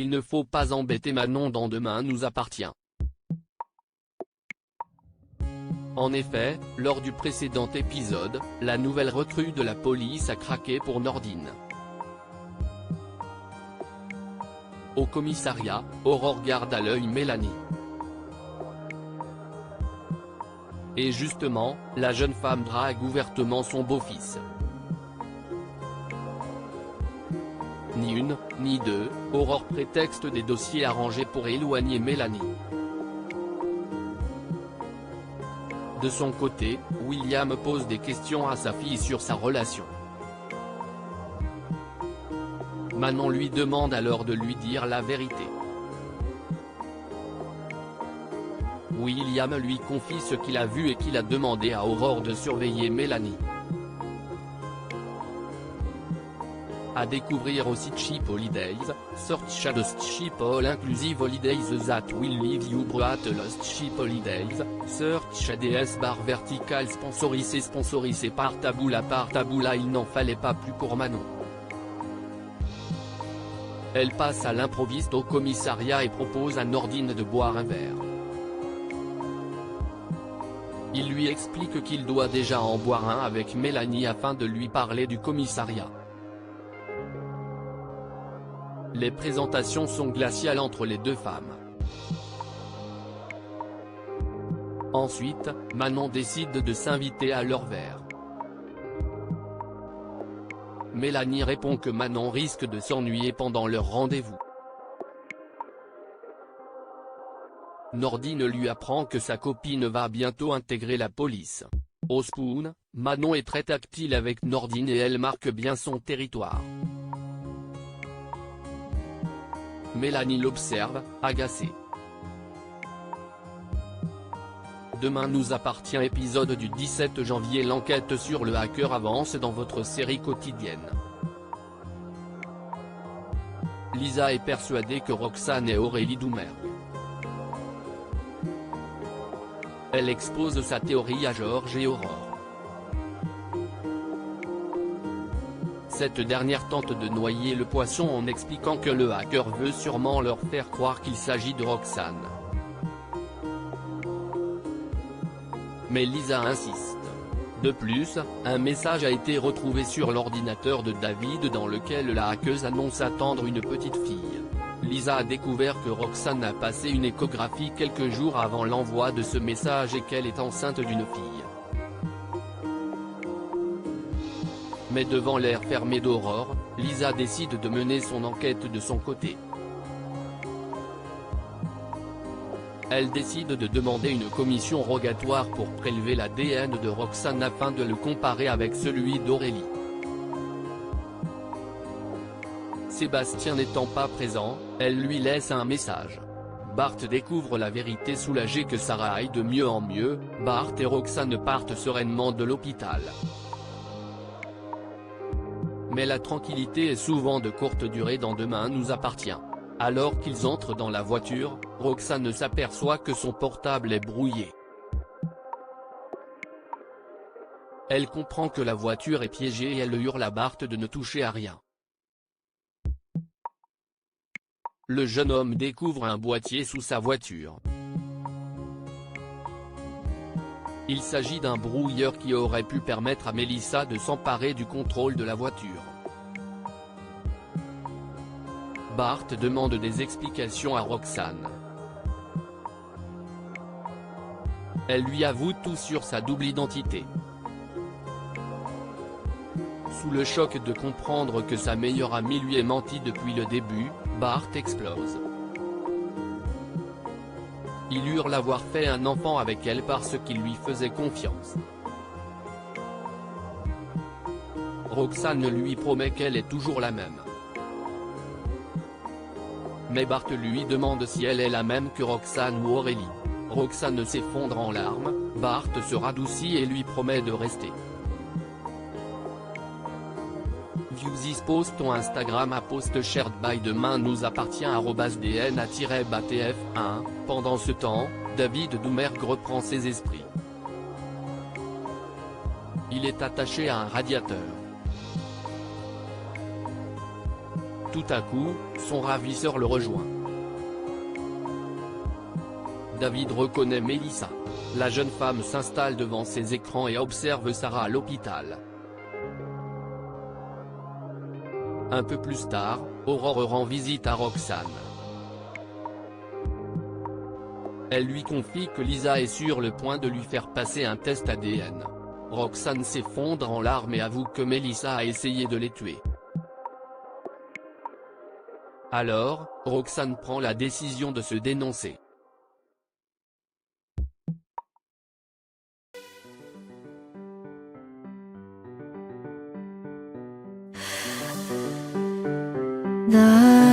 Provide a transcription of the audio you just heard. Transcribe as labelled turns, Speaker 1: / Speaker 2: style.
Speaker 1: Il ne faut pas embêter Manon dans Demain nous appartient. En effet, lors du précédent épisode, la nouvelle recrue de la police a craqué pour Nordine. Au commissariat, Aurore garde à l'œil Mélanie. Et justement, la jeune femme drague ouvertement son beau-fils. Ni une, ni deux, Aurore prétexte des dossiers arrangés pour éloigner Mélanie. De son côté, William pose des questions à sa fille sur sa relation. Manon lui demande alors de lui dire la vérité. William lui confie ce qu'il a vu et qu'il a demandé à Aurore de surveiller Mélanie. À découvrir aussi Cheap Holidays, search the cheap all inclusive holidays that will leave you lost cheap holidays, search ADS bar vertical sponsorisé par Taboula il n'en fallait pas plus pour Manon. Elle passe à l'improviste au commissariat et propose à Nordine de boire un verre. Il lui explique qu'il doit déjà en boire un avec Mélanie afin de lui parler du commissariat. Les présentations sont glaciales entre les deux femmes. Ensuite, Manon décide de s'inviter à leur verre. Mélanie répond que Manon risque de s'ennuyer pendant leur rendez-vous. Nordine lui apprend que sa copine va bientôt intégrer la police. Au spoon, Manon est très tactile avec Nordine et elle marque bien son territoire. Mélanie l'observe, agacée. Demain nous appartient épisode du 17 janvier. L'enquête sur le hacker avance dans votre série quotidienne. Lisa est persuadée que Roxane est Aurélie Doumergue. Elle expose sa théorie à Georges et Aurore. Cette dernière tente de noyer le poisson en expliquant que le hacker veut sûrement leur faire croire qu'il s'agit de Roxane. Mais Lisa insiste. De plus, un message a été retrouvé sur l'ordinateur de David dans lequel la hackeuse annonce attendre une petite fille. Lisa a découvert que Roxane a passé une échographie quelques jours avant l'envoi de ce message et qu'elle est enceinte d'une fille. Mais devant l'air fermé d'Aurore, Lisa décide de mener son enquête de son côté. Elle décide de demander une commission rogatoire pour prélever l'ADN de Roxane afin de le comparer avec celui d'Aurélie. Sébastien n'étant pas présent, elle lui laisse un message. Bart découvre la vérité soulagé que Sarah aille de mieux en mieux. Bart et Roxane partent sereinement de l'hôpital. Mais la tranquillité est souvent de courte durée dans Demain nous appartient. Alors qu'ils entrent dans la voiture, Roxane s'aperçoit que son portable est brouillé. Elle comprend que la voiture est piégée et elle hurle à Bart de ne toucher à rien. Le jeune homme découvre un boîtier sous sa voiture. Il s'agit d'un brouilleur qui aurait pu permettre à Melissa de s'emparer du contrôle de la voiture. Bart demande des explications à Roxane. Elle lui avoue tout sur sa double identité. Sous le choc de comprendre que sa meilleure amie lui ait menti depuis le début, Bart explose. Il hurle avoir fait un enfant avec elle parce qu'il lui faisait confiance. Roxane lui promet qu'elle est toujours la même. Mais Bart lui demande si elle est la même que Roxane ou Aurélie. Roxane s'effondre en larmes, Bart se radoucit et lui promet de rester. View this post on Instagram à post shared by Demain nous appartient @dna-batf1. Pendant ce temps, David Doumergue reprend ses esprits. Il est attaché à un radiateur. Tout à coup, son ravisseur le rejoint. David reconnaît Melissa. La jeune femme s'installe devant ses écrans et observe Sarah à l'hôpital. Un peu plus tard, Aurore rend visite à Roxane. Elle lui confie que Lisa est sur le point de lui faire passer un test ADN. Roxane s'effondre en larmes et avoue que Melissa a essayé de les tuer. Alors, Roxane prend la décision de se dénoncer.
Speaker 2: 나